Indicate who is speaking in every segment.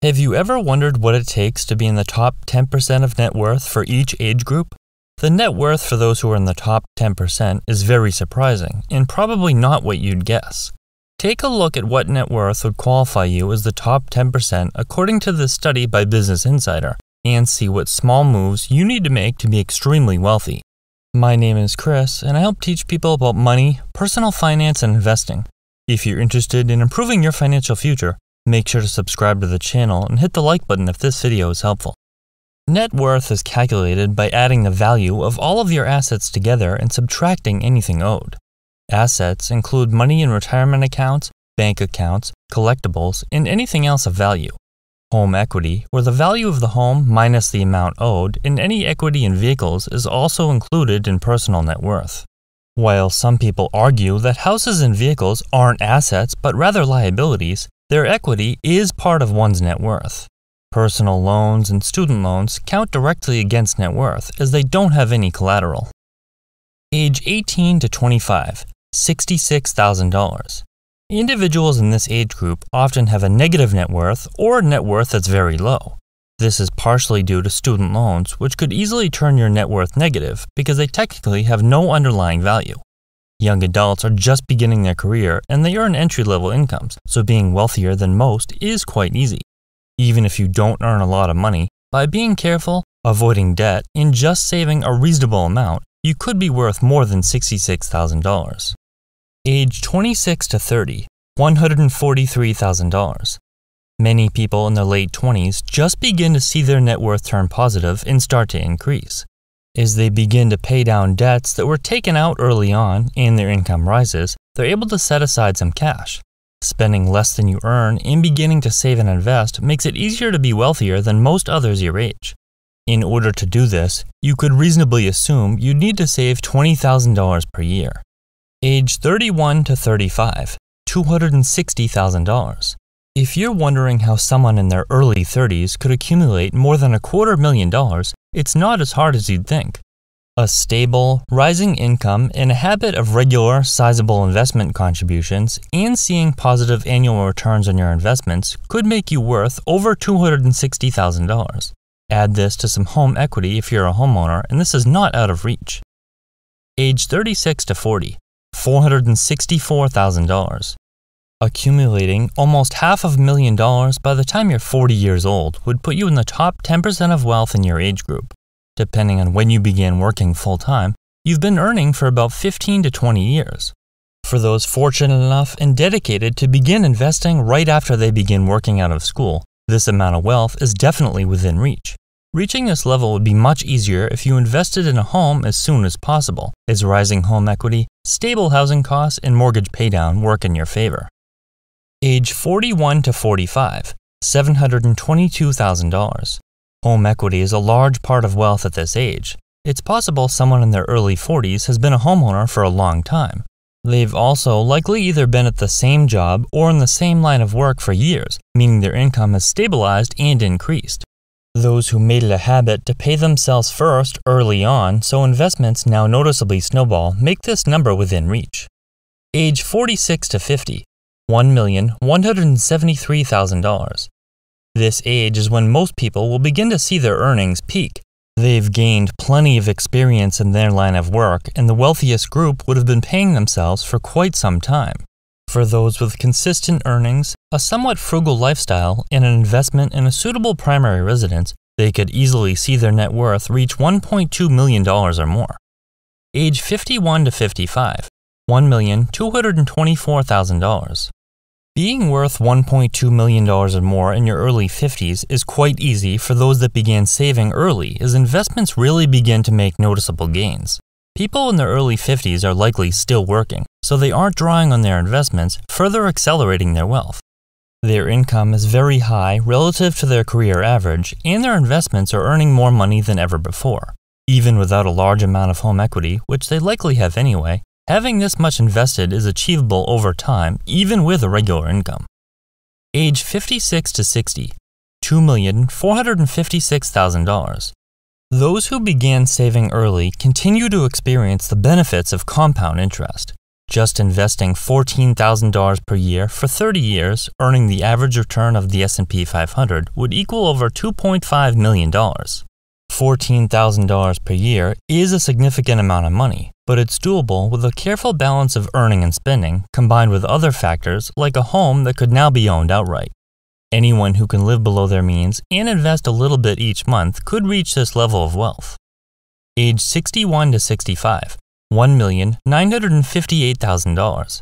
Speaker 1: Have you ever wondered what it takes to be in the top 10% of net worth for each age group? The net worth for those who are in the top 10% is very surprising, and probably not what you'd guess. Take a look at what net worth would qualify you as the top 10% according to this study by Business Insider, and see what small moves you need to make to be extremely wealthy. My name is Chris, and I help teach people about money, personal finance, and investing. If you're interested in improving your financial future, make sure to subscribe to the channel and hit the like button if this video is helpful. Net worth is calculated by adding the value of all of your assets together and subtracting anything owed. Assets include money in retirement accounts, bank accounts, collectibles, and anything else of value. Home equity, where the value of the home minus the amount owed, and any equity in vehicles is also included in personal net worth. While some people argue that houses and vehicles aren't assets but rather liabilities, their equity is part of one's net worth. Personal loans and student loans count directly against net worth as they don't have any collateral. Age 18 to 25, $66,000. Individuals in this age group often have a negative net worth or a net worth that's very low. This is partially due to student loans, which could easily turn your net worth negative because they technically have no underlying value. Young adults are just beginning their career and they earn entry-level incomes, so being wealthier than most is quite easy. Even if you don't earn a lot of money, by being careful, avoiding debt, and just saving a reasonable amount, you could be worth more than $66,000. Age 26 to 30, $143,000. Many people in their late 20s just begin to see their net worth turn positive and start to increase. As they begin to pay down debts that were taken out early on and their income rises, they're able to set aside some cash. Spending less than you earn and beginning to save and invest makes it easier to be wealthier than most others your age. In order to do this, you could reasonably assume you'd need to save $20,000 per year. Age 31 to 35, $260,000. If you're wondering how someone in their early 30s could accumulate more than $250,000, it's not as hard as you'd think. A stable, rising income and a habit of regular, sizable investment contributions and seeing positive annual returns on your investments could make you worth over $260,000. Add this to some home equity if you're a homeowner, and this is not out of reach. Age 36 to 40, $464,000. Accumulating almost $500,000 by the time you're 40 years old would put you in the top 10% of wealth in your age group. Depending on when you began working full-time, you've been earning for about 15 to 20 years. For those fortunate enough and dedicated to begin investing right after they begin working out of school, this amount of wealth is definitely within reach. Reaching this level would be much easier if you invested in a home as soon as possible, as rising home equity, stable housing costs, and mortgage paydown work in your favor. Age 41 to 45, $722,000. Home equity is a large part of wealth at this age. It's possible someone in their early 40s has been a homeowner for a long time. They've also likely either been at the same job or in the same line of work for years, meaning their income has stabilized and increased. Those who made it a habit to pay themselves first early on so investments now noticeably snowball make this number within reach. Age 46 to 50, $1,173,000. This age is when most people will begin to see their earnings peak. They've gained plenty of experience in their line of work, and the wealthiest group would have been paying themselves for quite some time. For those with consistent earnings, a somewhat frugal lifestyle, and an investment in a suitable primary residence, they could easily see their net worth reach $1.2 million or more. Age 51 to 55, $1,224,000. Being worth $1.2 million or more in your early 50s is quite easy for those that began saving early, as investments really begin to make noticeable gains. People in their early 50s are likely still working, so they aren't drawing on their investments, further accelerating their wealth. Their income is very high relative to their career average, and their investments are earning more money than ever before. Even without a large amount of home equity, which they likely have anyway, having this much invested is achievable over time, even with a regular income. Age 56 to 60, $2,456,000. Those who began saving early continue to experience the benefits of compound interest. Just investing $14,000 per year for 30 years, earning the average return of the S&P 500 would equal over $2.5 million. $14,000 per year is a significant amount of money, but it's doable with a careful balance of earning and spending, combined with other factors like a home that could now be owned outright. Anyone who can live below their means and invest a little bit each month could reach this level of wealth. Age 61 to 65, $1,958,000.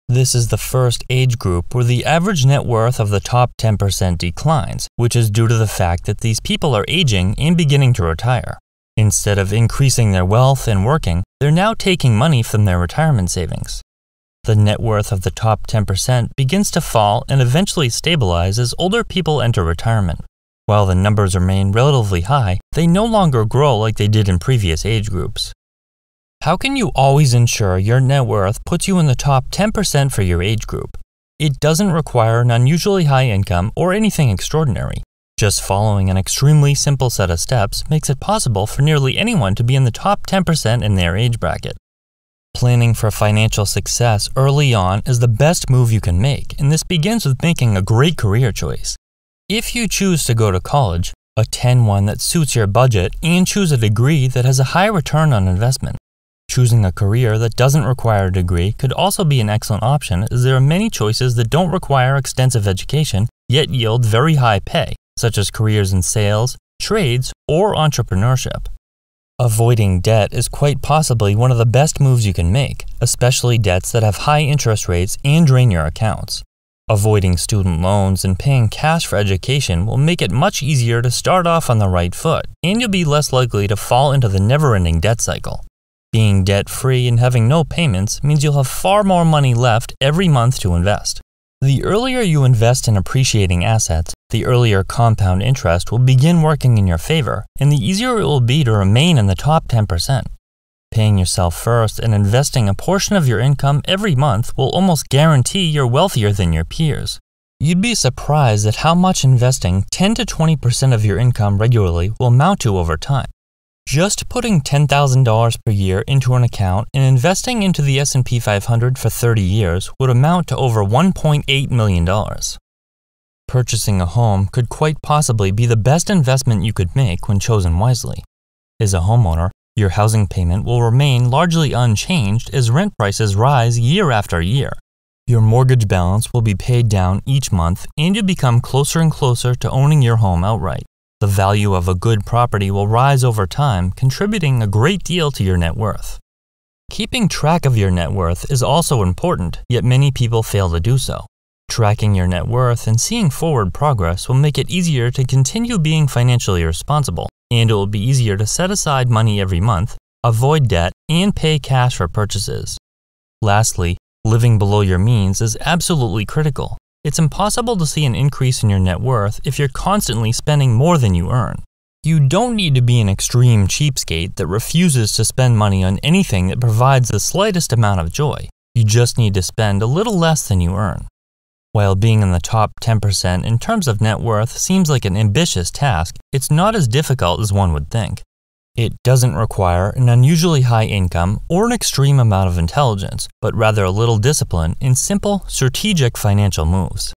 Speaker 1: This is the first age group where the average net worth of the top 10% declines, which is due to the fact that these people are aging and beginning to retire. Instead of increasing their wealth and working, they're now taking money from their retirement savings. The net worth of the top 10% begins to fall and eventually stabilize as older people enter retirement. While the numbers remain relatively high, they no longer grow like they did in previous age groups. How can you always ensure your net worth puts you in the top 10% for your age group? It doesn't require an unusually high income or anything extraordinary. Just following an extremely simple set of steps makes it possible for nearly anyone to be in the top 10% in their age bracket. Planning for financial success early on is the best move you can make, and this begins with making a great career choice. If you choose to go to college, attend one that suits your budget and choose a degree that has a high return on investment. Choosing a career that doesn't require a degree could also be an excellent option, as there are many choices that don't require extensive education yet yield very high pay, such as careers in sales, trades, or entrepreneurship. Avoiding debt is quite possibly one of the best moves you can make, especially debts that have high interest rates and drain your accounts. Avoiding student loans and paying cash for education will make it much easier to start off on the right foot, and you'll be less likely to fall into the never-ending debt cycle. Being debt-free and having no payments means you'll have far more money left every month to invest. The earlier you invest in appreciating assets, the earlier compound interest will begin working in your favor, and the easier it will be to remain in the top 10%. Paying yourself first and investing a portion of your income every month will almost guarantee you're wealthier than your peers. You'd be surprised at how much investing 10 to 20% of your income regularly will amount to over time. Just putting $10,000 per year into an account and investing into the S&P 500 for 30 years would amount to over $1.8 million. Purchasing a home could quite possibly be the best investment you could make when chosen wisely. As a homeowner, your housing payment will remain largely unchanged as rent prices rise year after year. Your mortgage balance will be paid down each month, and you'll become closer and closer to owning your home outright. The value of a good property will rise over time, contributing a great deal to your net worth. Keeping track of your net worth is also important, yet many people fail to do so. Tracking your net worth and seeing forward progress will make it easier to continue being financially responsible, and it will be easier to set aside money every month, avoid debt, and pay cash for purchases. Lastly, living below your means is absolutely critical. It's impossible to see an increase in your net worth if you're constantly spending more than you earn. You don't need to be an extreme cheapskate that refuses to spend money on anything that provides the slightest amount of joy. You just need to spend a little less than you earn. While being in the top 10% in terms of net worth seems like an ambitious task, it's not as difficult as one would think. It doesn't require an unusually high income or an extreme amount of intelligence, but rather a little discipline in simple, strategic financial moves.